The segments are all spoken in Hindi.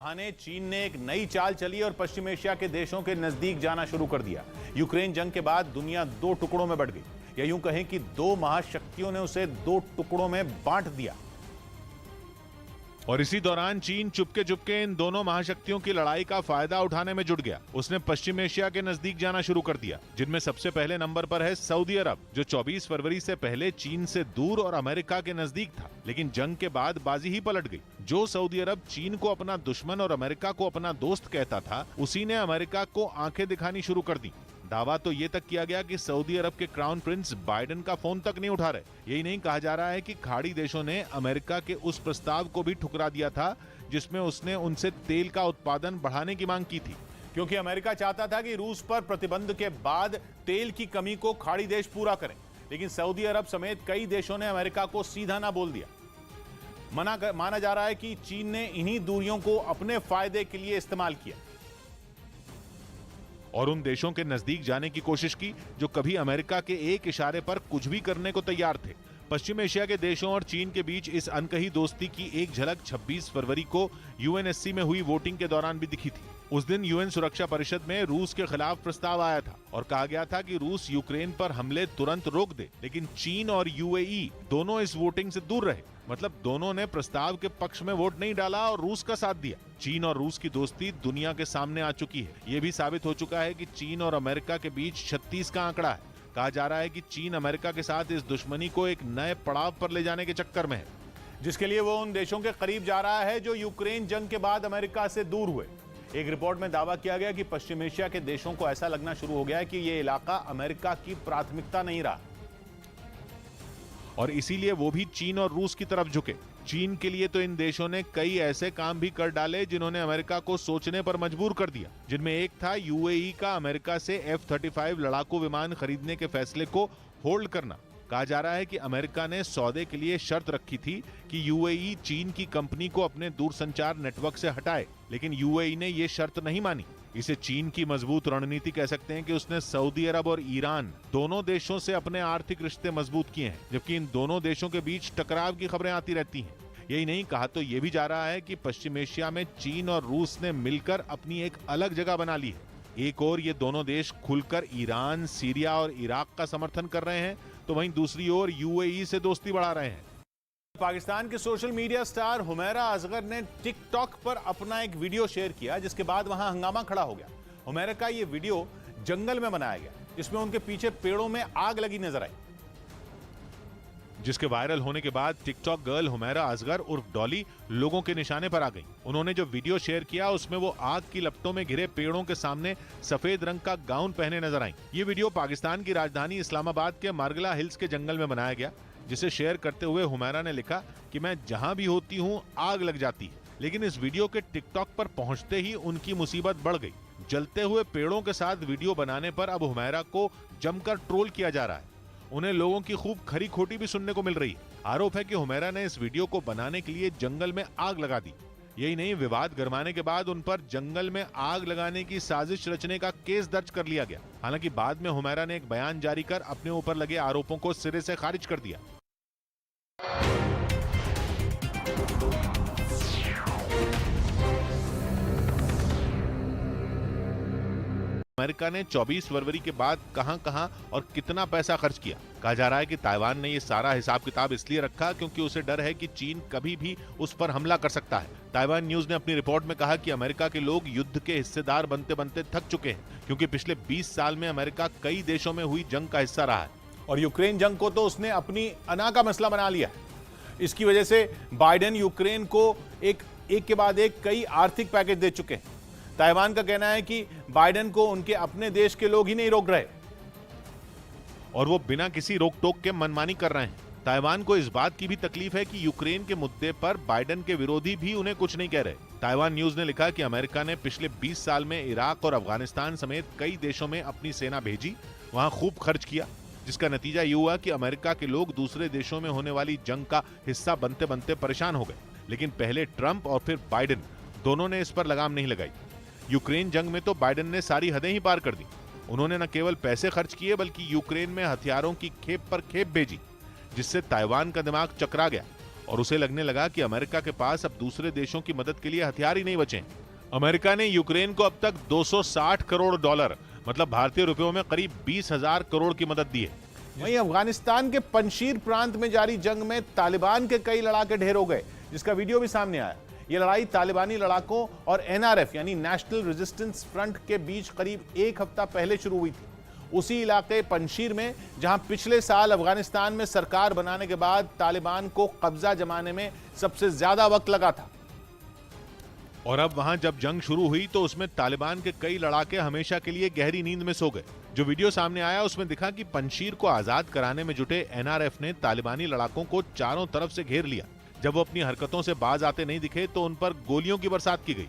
बहाने चीन ने एक नई चाल चली और पश्चिम एशिया के देशों के नजदीक जाना शुरू कर दिया। यूक्रेन जंग के बाद दुनिया दो टुकड़ों में बढ़ गई, या यूं कहें कि दो महाशक्तियों ने उसे दो टुकड़ों में बांट दिया। और इसी दौरान चीन चुपके चुपके इन दोनों महाशक्तियों की लड़ाई का फायदा उठाने में जुट गया। उसने पश्चिम एशिया के नजदीक जाना शुरू कर दिया, जिनमें सबसे पहले नंबर पर है सऊदी अरब, जो 24 फरवरी से पहले चीन से दूर और अमेरिका के नजदीक था, लेकिन जंग के बाद बाजी ही पलट गई। जो सऊदी अरब चीन को अपना दुश्मन और अमेरिका को अपना दोस्त कहता था, उसी ने अमेरिका को आंखें दिखानी शुरू कर दी। दावा तो ये तक किया गया कि सऊदी अरब के क्राउन प्रिंस बाइडेन का फोन तक नहीं उठा रहे। यही नहीं, कहा जा रहा है कि खाड़ी देशों ने अमेरिका के उस प्रस्ताव को भी ठुकरा दिया था जिसमें उसने उनसे तेल का उत्पादन बढ़ाने की मांग की थी, क्योंकि अमेरिका चाहता था कि रूस पर प्रतिबंध के बाद तेल की कमी को खाड़ी देश पूरा करें। लेकिन सऊदी अरब समेत कई देशों ने अमेरिका को सीधा ना बोल दिया। माना जा रहा है कि चीन ने इन्हीं दूरियों को अपने फायदे के लिए इस्तेमाल किया और उन देशों के नजदीक जाने की कोशिश की जो कभी अमेरिका के एक इशारे पर कुछ भी करने को तैयार थे। पश्चिम एशिया के देशों और चीन के बीच इस अनकही दोस्ती की एक झलक 26 फरवरी को यूएनएससी में हुई वोटिंग के दौरान भी दिखी थी। उस दिन यूएन सुरक्षा परिषद में रूस के खिलाफ प्रस्ताव आया था और कहा गया था कि रूस यूक्रेन पर हमले तुरंत रोक दे, लेकिन चीन और यूएई दोनों इस वोटिंग से दूर रहे। मतलब दोनों ने प्रस्ताव के पक्ष में वोट नहीं डाला और रूस का साथ दिया। चीन और रूस की दोस्ती दुनिया के सामने आ चुकी है। ये भी साबित हो चुका है कि चीन और अमेरिका के बीच 36 का आंकड़ा है। कहा जा रहा है कि चीन अमेरिका के साथ इस दुश्मनी को एक नए पड़ाव पर ले जाने के चक्कर में है, जिसके लिए वो उन देशों के करीब जा रहा है जो यूक्रेन जंग के बाद अमेरिका से दूर हुए। एक रिपोर्ट में दावा किया गया कि पश्चिम एशिया के देशों को ऐसा लगना शुरू हो गया है कि ये इलाका अमेरिका की प्राथमिकता नहीं रहा और इसीलिए वो भी चीन और रूस की तरफ झुके। चीन के लिए तो इन देशों ने कई ऐसे काम भी कर डाले जिन्होंने अमेरिका को सोचने पर मजबूर कर दिया, जिनमें एक था यूएई का अमेरिका से F-35 लड़ाकू विमान खरीदने के फैसले को होल्ड करना। कहा जा रहा है कि अमेरिका ने सौदे के लिए शर्त रखी थी कि यूएई चीन की कंपनी को अपने दूरसंचार नेटवर्क से हटाए, लेकिन यूएई ने ये शर्त नहीं मानी। इसे चीन की मजबूत रणनीति कह सकते हैं कि उसने सऊदी अरब और ईरान दोनों देशों से अपने आर्थिक रिश्ते मजबूत किए हैं, जबकि इन दोनों देशों के बीच टकराव की खबरें आती रहती हैं। यही नहीं, कहा तो ये भी जा रहा है कि पश्चिम एशिया में चीन और रूस ने मिलकर अपनी एक अलग जगह बना ली है। एक ओर ये दोनों देश खुलकर ईरान, सीरिया और इराक का समर्थन कर रहे हैं, तो वहीं दूसरी ओर यूएई से दोस्ती बढ़ा रहे हैं। पाकिस्तान के social media star Humaira Asghar ने टिकटॉक पर अपना एक वीडियो शेयर किया, जिसके बाद वहां हंगामा खड़ा हो गया। हुमैरा का यह वीडियो जंगल में बनाया गया, जिसमें उनके पीछे पेड़ों में आग लगी नजर आई, जिसके वायरल होने के बाद टिकटॉक गर्ल हुमैरा असगर उर्फ डॉली लोगों के निशाने पर आ गई। उन्होंने जो वीडियो शेयर किया उसमें वो आग की लपटों में घिरे पेड़ों के सामने सफेद रंग का गाउन पहने नजर आई। ये वीडियो पाकिस्तान की राजधानी इस्लामाबाद के मारगला हिल्स के जंगल में बनाया गया, जिसे शेयर करते हुए हुमैरा ने लिखा कि मैं जहां भी होती हूं आग लग जाती है। लेकिन इस वीडियो के टिकटॉक पर पहुंचते ही उनकी मुसीबत बढ़ गई। जलते हुए पेड़ों के साथ वीडियो बनाने पर अब हुमैरा को जमकर ट्रोल किया जा रहा है। उन्हें लोगों की खूब खरी खोटी भी सुनने को मिल रही है। आरोप है कि हुमैरा ने इस वीडियो को बनाने के लिए जंगल में आग लगा दी। यही नहीं, विवाद गरमाने के बाद उन पर जंगल में आग लगाने की साजिश रचने का केस दर्ज कर लिया गया। हालांकि बाद में हुमैरा ने एक बयान जारी कर अपने ऊपर लगे आरोपों को सिरे से खारिज कर दिया। अमेरिका ने 24 फरवरी के बाद कहां-कहां और कितना पैसा खर्च किया। कहा जा रहा है कि ताइवान ने ये सारा हिसाब किताब इसलिए रखा क्योंकि उसे डर है कि चीन कभी भी उस पर हमला कर सकता है। ताइवान न्यूज ने अपनी रिपोर्ट में कहा कि अमेरिका के लोग युद्ध के हिस्सेदार बनते बनते थक चुके हैं, क्योंकि पिछले 20 साल में अमेरिका कई देशों में हुई जंग का हिस्सा रहा है और यूक्रेन जंग को तो उसने अपनी अना का मसला बना लिया। इसकी वजह से बाइडेन यूक्रेन को एक के बाद एक कई आर्थिक पैकेज दे चुके हैं। ताइवान का कहना है कि बाइडेन को उनके अपने देश के लोग ही नहीं रोक रहे और वो बिना किसी रोक टोक के मनमानी कर रहे हैं। ताइवान को इस बात की भी तकलीफ है कि यूक्रेन के मुद्दे पर बाइडेन के विरोधी भी उन्हें कुछ नहीं कह रहे। ताइवान न्यूज ने लिखा कि अमेरिका ने पिछले 20 साल में इराक और अफगानिस्तान समेत कई देशों में अपनी सेना भेजी, वहां खूब खर्च किया, जिसका नतीजा ये हुआ कि अमेरिका के लोग दूसरे देशों में होने वाली जंग का हिस्सा बनते बनते परेशान हो गए। लेकिन पहले ट्रंप और फिर बाइडेन दोनों ने इस पर लगाम नहीं लगाई। यूक्रेन जंग में तो बाइडेन ने सारी हदें ही पार कर दी। उन्होंने न केवल पैसे खर्च किए बल्कि यूक्रेन में हथियारों की खेप पर खेप भेजी, जिससे ताइवान का दिमाग चकरा गया और उसे लगने लगा कि अमेरिका के पास अब दूसरे देशों की मदद के लिए हथियार ही नहीं बचे। अमेरिका ने यूक्रेन को अब तक 260 करोड़ डॉलर मतलब भारतीय रुपयों में करीब 20,000 करोड़ की मदद दी है। वहीं अफगानिस्तान के पंशीर प्रांत में जारी जंग में तालिबान के कई लड़ाके ढेर हो गए, जिसका वीडियो भी सामने आया। यह लड़ाई तालिबानी लड़ाकों और एनआरएफ यानी नेशनल रेजिस्टेंस फ्रंट के बीच करीब एक हफ्ता पहले शुरू हुई थी, उसी इलाके पंशीर में जहां पिछले साल अफगानिस्तान में सरकार बनाने के बाद तालिबान को कब्जा जमाने में सबसे ज्यादा वक्त लगा था। और अब वहां जब जंग शुरू हुई तो उसमें तालिबान के कई लड़ाके हमेशा के लिए गहरी नींद में सो गए। जो वीडियो सामने आया उसमें दिखा कि पंशीर को आजाद कराने में जुटे एनआरएफ ने तालिबानी लड़ाकों को चारों तरफ से घेर लिया। जब वो अपनी हरकतों से बाज आते नहीं दिखे तो उन पर गोलियों की बरसात की गई।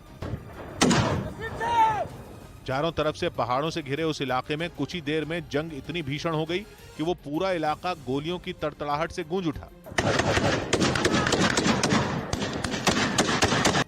चारों तरफ से पहाड़ों से घिरे उस इलाके में कुछ ही देर में जंग इतनी भीषण हो गई कि वो पूरा इलाका गोलियों की तड़तड़ाहट से गूंज उठा।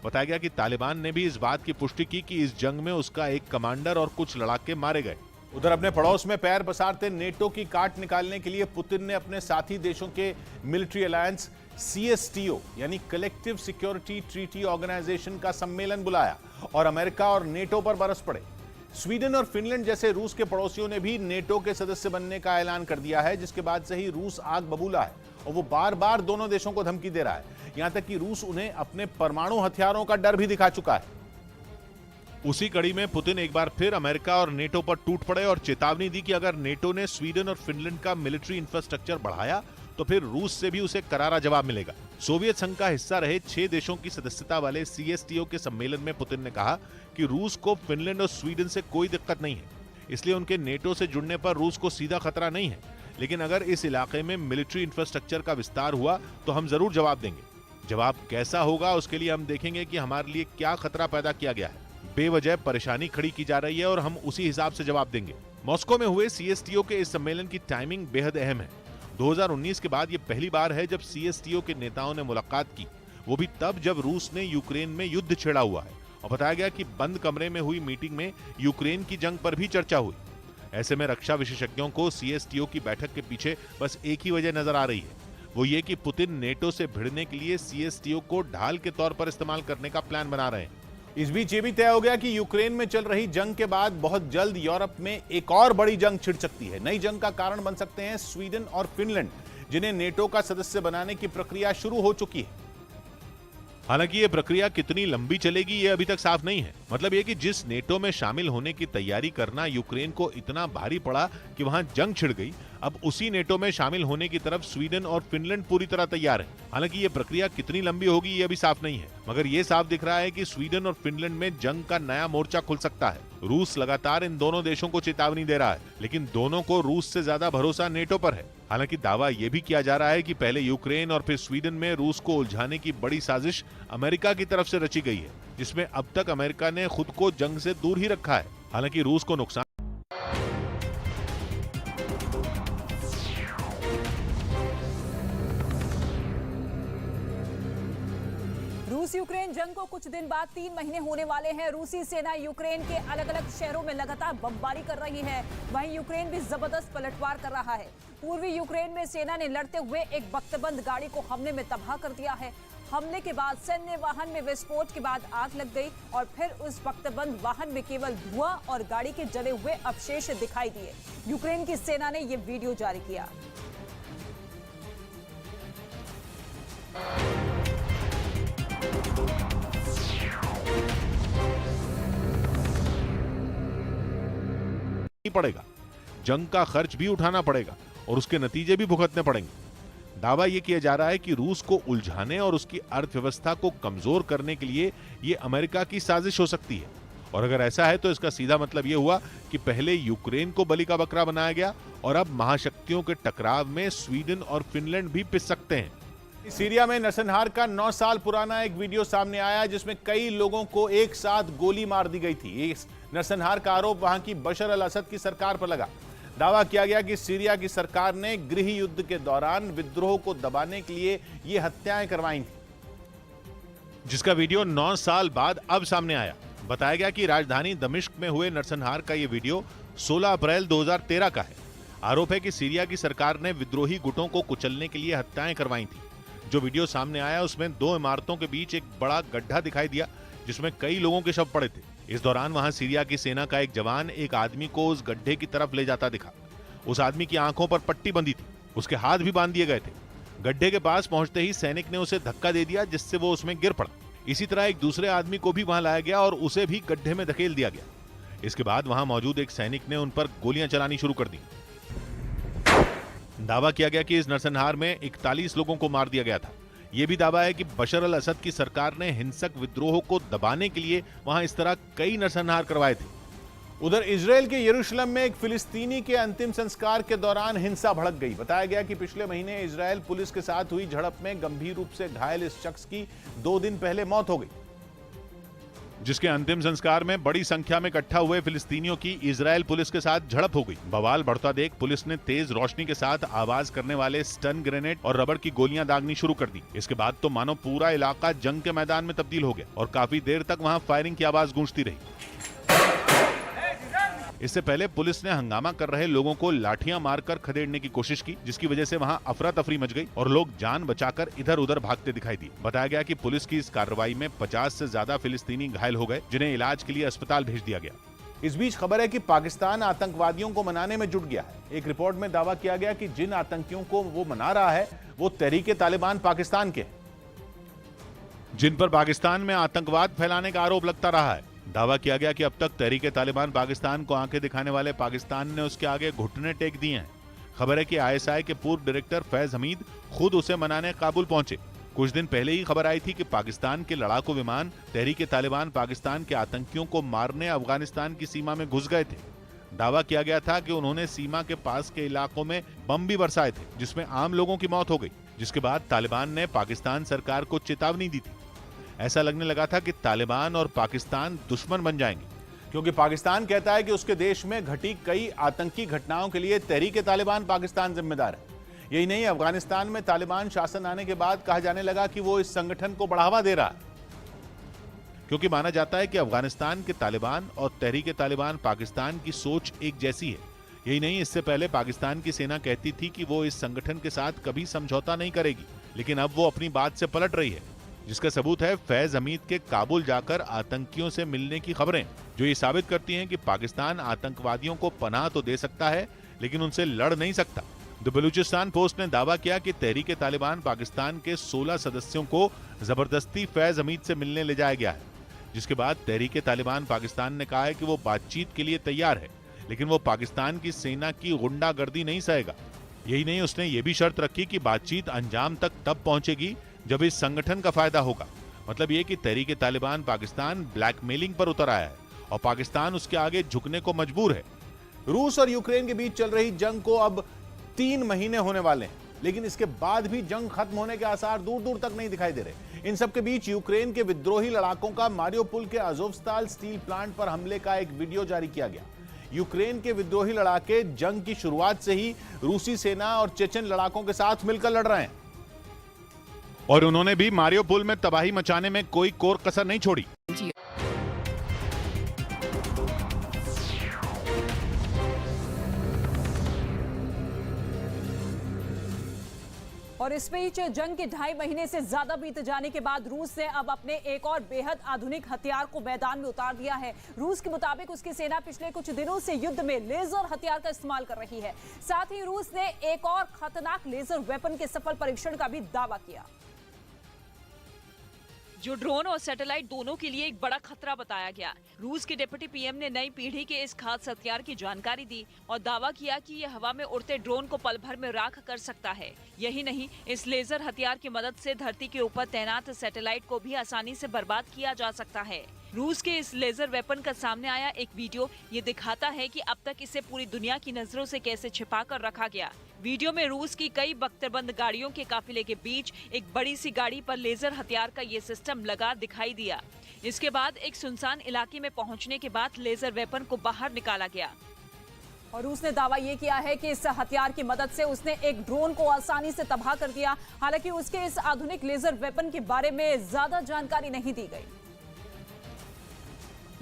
बताया गया कि तालिबान ने भी इस बात की पुष्टि की कि इस जंग में उसका एक कमांडर और कुछ लड़ाके मारे गए। उधर अपने पड़ोस में पैर पसारते नेटो की काट निकालने के लिए पुतिन ने अपने साथी देशों के मिलिट्री अलायंस CSTO यानी कलेक्टिव सिक्योरिटी ट्रीटी ऑर्गेनाइजेशन का सम्मेलन बुलाया और अमेरिका और नेटो पर बरस पड़े। स्वीडन और फिनलैंड जैसे रूस के पड़ोसियों ने भी नेटो के सदस्य बनने का ऐलान कर दिया है, जिसके बाद से ही रूस आग बबूला है और वो बार बार दोनों देशों को धमकी दे रहा है। यहां तक कि रूस उन्हें अपने परमाणु हथियारों का डर भी दिखा चुका है। उसी कड़ी में पुतिन एक बार फिर अमेरिका और नेटो पर टूट पड़े और चेतावनी दी कि अगर नेटो ने स्वीडन और फिनलैंड का मिलिट्री इंफ्रास्ट्रक्चर बढ़ाया तो फिर रूस से भी उसे करारा जवाब मिलेगा। सोवियत संघ का हिस्सा रहे 6 देशों की सदस्यता वाले CSTO के सम्मेलन में पुतिन ने कहा कि रूस को फिनलैंड और स्वीडन से कोई दिक्कत नहीं है, इसलिए उनके नेटो से जुड़ने पर रूस को सीधा खतरा नहीं है, लेकिन अगर इस इलाके में मिलिट्री इंफ्रास्ट्रक्चर का विस्तार हुआ तो हम जरूर जवाब देंगे। जवाब कैसा होगा उसके लिए हम देखेंगे कि हमारे लिए क्या खतरा पैदा किया गया है। बेवजह परेशानी खड़ी की जा रही है और हम उसी हिसाब से जवाब देंगे। मॉस्को में हुए CSTO के इस सम्मेलन की टाइमिंग बेहद अहम है। 2019 के बाद ये पहली बार है जब CSTO के नेताओं ने मुलाकात की, वो भी तब जब रूस ने यूक्रेन में युद्ध छेड़ा हुआ है। और बताया गया कि बंद कमरे में हुई मीटिंग में यूक्रेन की जंग पर भी चर्चा हुई। ऐसे में रक्षा विशेषज्ञों को CSTO की बैठक के पीछे बस एक ही वजह नजर आ रही है, वो ये कि पुतिन नेटो से भिड़ने के लिए CSTO को ढाल के तौर पर इस्तेमाल करने का प्लान बना रहे हैं। इस बीच ये भी तय हो गया कि यूक्रेन में चल रही जंग के बाद बहुत जल्द यूरोप में एक और बड़ी जंग छिड़ सकती है। नई जंग का कारण बन सकते हैं स्वीडन और फिनलैंड, जिन्हें नेटो का सदस्य बनाने की प्रक्रिया शुरू हो चुकी है। हालांकि ये प्रक्रिया कितनी लंबी चलेगी ये अभी तक साफ नहीं है। मतलब ये कि जिस नेटो में शामिल होने की तैयारी करना यूक्रेन को इतना भारी पड़ा कि वहां जंग छिड़ गई, अब उसी नेटो में शामिल होने की तरफ स्वीडन और फिनलैंड पूरी तरह तैयार है। हालांकि ये प्रक्रिया कितनी लंबी होगी ये अभी साफ नहीं है, मगर ये साफ दिख रहा है कि स्वीडन और फिनलैंड में जंग का नया मोर्चा खुल सकता है। रूस लगातार इन दोनों देशों को चेतावनी दे रहा है, लेकिन दोनों को रूस से ज्यादा भरोसा नेटो पर है। हालांकि दावा यह भी किया जा रहा है कि पहले यूक्रेन और फिर स्वीडन में रूस को उलझाने की बड़ी साजिश अमेरिका की तरफ से रची गई है, जिसमें अब तक अमेरिका ने खुद को जंग से दूर ही रखा है। हालांकि रूस को नुकसान रूस यूक्रेन जंग को कुछ दिन बाद 3 महीने होने वाले हैं। रूसी सेना यूक्रेन के अलग अलग शहरों में लगातार बमबारी कर रही है। वहीं यूक्रेन भी जबरदस्त पलटवार कर रहा है। पूर्वी यूक्रेन में सेना ने लड़ते हुए एक बख्तबंद गाड़ी को हमले में तबाह कर दिया है। हमले के बाद सैन्य वाहन में विस्फोट के बाद आग लग गई और फिर उस बख्तबंद वाहन में केवल धुआं और गाड़ी के जले हुए अवशेष दिखाई दिए। यूक्रेन की सेना ने यह वीडियो जारी किया। पड़ेगा, जंग का खर्च भी उठाना पड़ेगा और उसके नतीजे भी भुगतने पड़ेंगे। दावा यह किया जा रहा है कि रूस को उलझाने और उसकी अर्थव्यवस्था को कमजोर करने के लिए यह अमेरिका की साजिश हो सकती है। और अगर ऐसा है तो इसका सीधा मतलब यह हुआ कि पहले यूक्रेन को बलि का बकरा बनाया गया और अब महाशक्तियों के टकराव में स्वीडन और फिनलैंड भी पिस सकते हैं। सीरिया में नरसंहार का 9 साल पुराना एक वीडियो सामने आया, जिसमें कई लोगों को एक साथ गोली मार दी गई थी। इस नरसंहार का आरोप वहां की बशर अल असद की सरकार पर लगा। दावा किया गया कि सीरिया की सरकार ने गृह युद्ध के दौरान विद्रोह को दबाने के लिए ये हत्याएं करवाई थी, जिसका वीडियो 9 साल बाद अब सामने आया। बताया गया कि राजधानी दमिश्क में हुए नरसंहार का यह वीडियो 16 अप्रैल 2013 का है। आरोप है कि सीरिया की सरकार ने विद्रोही गुटों को कुचलने के लिए हत्याएं करवाई थी। जो वीडियो सामने आया उसमें 2 इमारतों के बीच एक बड़ा गड्ढा दिखाई दिया जिसमें कई लोगों के शव पड़े थे। इस दौरान वहां सीरिया की सेना का एक जवान एक आदमी को उस गड्ढे की तरफ ले जाता दिखा। उस आदमी की आंखों पर पट्टी बंधी थी, उसके हाथ भी बांध दिए गए थे। गड्ढे के पास पहुंचते ही सैनिक ने उसे धक्का दे दिया जिससे वो उसमें गिर पड़ा। इसी तरह एक दूसरे आदमी को भी वहां लाया गया और उसे भी गड्ढे में धकेल दिया गया। इसके बाद वहां मौजूद एक सैनिक ने उन पर गोलियां चलानी शुरू कर दी। दावा किया गया कि इस नरसंहार में 41 लोगों को मार दिया गया था। यह भी दावा है कि बशर अल असद की सरकार ने हिंसक विद्रोह को दबाने के लिए वहां इस तरह कई नरसंहार करवाए थे। उधर इजराइल के यरूशलेम में एक फिलिस्तीनी के अंतिम संस्कार के दौरान हिंसा भड़क गई। बताया गया कि पिछले महीने इजराइल पुलिस के साथ हुई झड़प में गंभीर रूप से घायल इस शख्स की 2 दिन पहले मौत हो गई, जिसके अंतिम संस्कार में बड़ी संख्या में इकट्ठा हुए फिलिस्तीनियों की इजराइल पुलिस के साथ झड़प हो गई। बवाल बढ़ता देख पुलिस ने तेज रोशनी के साथ आवाज करने वाले स्टन ग्रेनेड और रबड़ की गोलियां दागनी शुरू कर दी। इसके बाद तो मानो पूरा इलाका जंग के मैदान में तब्दील हो गया और काफी देर तक वहां फायरिंग की आवाज गूंजती रही। इससे पहले पुलिस ने हंगामा कर रहे लोगों को लाठियां मारकर खदेड़ने की कोशिश की, जिसकी वजह से वहां अफरा तफरी मच गई और लोग जान बचाकर इधर उधर भागते दिखाई दिए। बताया गया कि पुलिस की इस कार्रवाई में 50 से ज्यादा फिलिस्तीनी घायल हो गए, जिन्हें इलाज के लिए अस्पताल भेज दिया गया। इस बीच खबर है कि पाकिस्तान आतंकवादियों को मनाने में जुट गया है। एक रिपोर्ट में दावा किया गया कि जिन आतंकियों को वो मना रहा है वो तहरीके तालिबान पाकिस्तान के हैं, जिन पर पाकिस्तान में आतंकवाद फैलाने का आरोप लगता रहा है। दावा किया गया कि अब तक तहरीके तालिबान पाकिस्तान को आंखें दिखाने वाले पाकिस्तान ने उसके आगे घुटने टेक दिए हैं। खबर है कि आईएसआई के पूर्व डायरेक्टर फैज हमीद खुद उसे मनाने काबुल पहुंचे। कुछ दिन पहले ही खबर आई थी कि पाकिस्तान के लड़ाकू विमान तहरीके तालिबान पाकिस्तान के आतंकियों को मारने अफगानिस्तान की सीमा में घुस गए थे। दावा किया गया था कि उन्होंने सीमा के पास के इलाकों में बम भी बरसाए थे, जिसमें आम लोगों की मौत हो गई। जिसके बाद तालिबान ने पाकिस्तान सरकार को चेतावनी दी थी। ऐसा लगने लगा था कि तालिबान और पाकिस्तान दुश्मन बन जाएंगे, क्योंकि पाकिस्तान कहता है कि उसके देश में घटी कई आतंकी घटनाओं के लिए तहरीके तालिबान पाकिस्तान जिम्मेदार है। यही नहीं, अफगानिस्तान में तालिबान शासन आने के बाद कहा जाने लगा कि वो इस संगठन को बढ़ावा दे रहा है, क्योंकि माना जाता है कि अफगानिस्तान के तालिबान और तहरीके तालिबान पाकिस्तान की सोच एक जैसी है। यही नहीं, इससे पहले पाकिस्तान की सेना कहती थी कि वो इस संगठन के साथ कभी समझौता नहीं करेगी, लेकिन अब वो अपनी बात से पलट रही है, जिसका सबूत है फैज हमीद के काबुल जाकर आतंकियों से मिलने की खबरें, जो ये साबित करती हैं कि पाकिस्तान आतंकवादियों को पनाह तो दे सकता है लेकिन उनसे लड़ नहीं सकता। द बलूचिस्तान पोस्ट ने दावा किया कि तहरीके तालिबान पाकिस्तान के 16 सदस्यों को जबरदस्ती फैज हमीद से मिलने ले जाया गया है, जिसके बाद तहरीके तालिबान पाकिस्तान ने कहा है कि वो बातचीत के लिए तैयार है, लेकिन वो पाकिस्तान की सेना की गुंडागर्दी नहीं सहेगा। यही नहीं, उसने ये भी शर्त रखी कि बातचीत अंजाम तक तब पहुंचेगी जब इस संगठन का फायदा होगा। मतलब ये कि तहरीके तालिबान पाकिस्तान ब्लैकमेलिंग पर उतर आया है और पाकिस्तान उसके आगे झुकने को मजबूर है। रूस और यूक्रेन के बीच चल रही जंग को अब 3 महीने होने वाले हैं, लेकिन इसके बाद भी जंग खत्म होने के आसार दूर दूर तक नहीं दिखाई दे रहे। इन सब के बीच यूक्रेन के विद्रोही लड़ाकों का मारियोपोल के अज़ोवस्ताल स्टील प्लांट पर हमले का एक वीडियो जारी किया गया। यूक्रेन के विद्रोही लड़ाके जंग की शुरुआत से ही रूसी सेना और चेचन लड़ाकों के साथ मिलकर लड़ रहे हैं और उन्होंने भी मारियोपोल में तबाही मचाने में कोई कोर कसर नहीं छोड़ी। और इस बीच जंग के 2.5 महीने से ज्यादा बीत जाने के बाद रूस ने अब अपने एक और बेहद आधुनिक हथियार को मैदान में उतार दिया है। रूस के मुताबिक उसकी सेना पिछले कुछ दिनों से युद्ध में लेजर हथियार का इस्तेमाल कर रही है। साथ ही रूस ने एक और खतरनाक लेजर वेपन के सफल परीक्षण का भी दावा किया, जो ड्रोन और सैटेलाइट दोनों के लिए एक बड़ा खतरा बताया गया। रूस के डिप्टी पीएम ने नई पीढ़ी के इस खास हथियार की जानकारी दी और दावा किया कि यह हवा में उड़ते ड्रोन को पल भर में राख कर सकता है। यही नहीं, इस लेजर हथियार की मदद से धरती के ऊपर तैनात सैटेलाइट को भी आसानी से बर्बाद किया जा सकता है। रूस के इस लेजर वेपन का सामने आया एक वीडियो ये दिखाता है कि अब तक इसे पूरी दुनिया की नजरों से कैसे छिपा कर रखा गया। वीडियो में रूस की कई बख्तरबंद गाड़ियों के काफिले के बीच एक बड़ी सी गाड़ी पर लेजर हथियार का ये सिस्टम लगा दिखाई दिया। इसके बाद एक सुनसान इलाके में पहुंचने के बाद लेजर वेपन को बाहर निकाला गया। और रूस ने दावा ये किया है कि इस हथियार की मदद से उसने एक ड्रोन को आसानी से तबाह कर दिया। हालांकि उसके इस आधुनिक लेजर वेपन के बारे में ज्यादा जानकारी नहीं दी गई।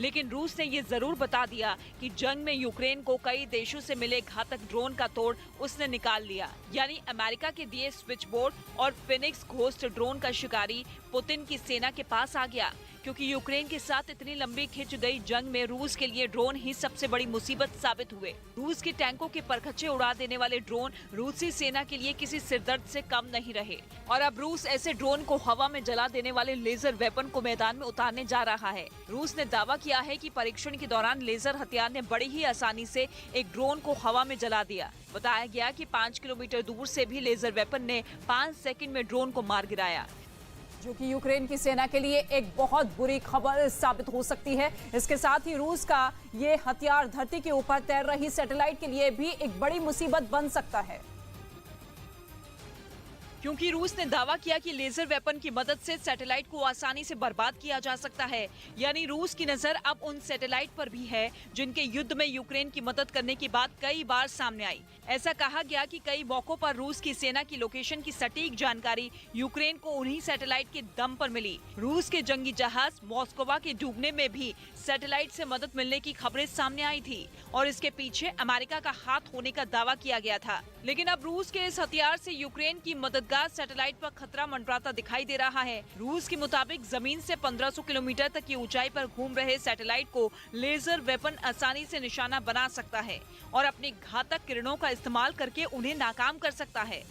लेकिन रूस ने ये जरूर बता दिया कि जंग में यूक्रेन को कई देशों से मिले घातक ड्रोन का तोड़ उसने निकाल लिया। यानी अमेरिका के दिए स्विच बोर्ड और फिनिक्स घोस्ट ड्रोन का शिकारी पुतिन की सेना के पास आ गया, क्योंकि यूक्रेन के साथ इतनी लंबी खिंच गई जंग में रूस के लिए ड्रोन ही सबसे बड़ी मुसीबत साबित हुए। रूस के टैंकों के परखच्चे उड़ा देने वाले ड्रोन रूसी सेना के लिए किसी सिरदर्द से कम नहीं रहे और अब रूस ऐसे ड्रोन को हवा में जला देने वाले लेजर वेपन को मैदान में उतारने जा रहा है। रूस ने दावा किया है कि परीक्षण के दौरान लेजर हथियार ने बड़ी ही आसानी से एक ड्रोन को हवा में जला दिया। बताया गया कि 5 किलोमीटर दूर से भी लेजर वेपन ने 5 सेकंड में ड्रोन को मार गिराया, जो कि यूक्रेन की सेना के लिए एक बहुत बुरी खबर साबित हो सकती है। इसके साथ ही रूस का ये हथियार धरती के ऊपर तैर रही सैटेलाइट के लिए भी एक बड़ी मुसीबत बन सकता है, क्योंकि रूस ने दावा किया कि लेजर वेपन की मदद से सैटेलाइट को आसानी से बर्बाद किया जा सकता है। यानी रूस की नजर अब उन सैटेलाइट पर भी है जिनके युद्ध में यूक्रेन की मदद करने की बात कई बार सामने आई। ऐसा कहा गया कि कई मौकों पर रूस की सेना की लोकेशन की सटीक जानकारी यूक्रेन को उन्हीं सैटेलाइट के दम पर मिली। रूस के जंगी जहाज मॉस्कोवा के डूबने में भी सैटेलाइट से मदद मिलने की खबरें सामने आई थी और इसके पीछे अमेरिका का हाथ होने का दावा किया गया था। लेकिन अब रूस के इस हथियार से यूक्रेन की मददगार सैटेलाइट पर खतरा मंडराता दिखाई दे रहा है। रूस के मुताबिक जमीन से 1500 किलोमीटर तक की ऊंचाई पर घूम रहे सैटेलाइट को लेजर वेपन आसानी से निशाना बना सकता है और अपनी घातक किरणों का इस्तेमाल करके उन्हें नाकाम कर सकता है।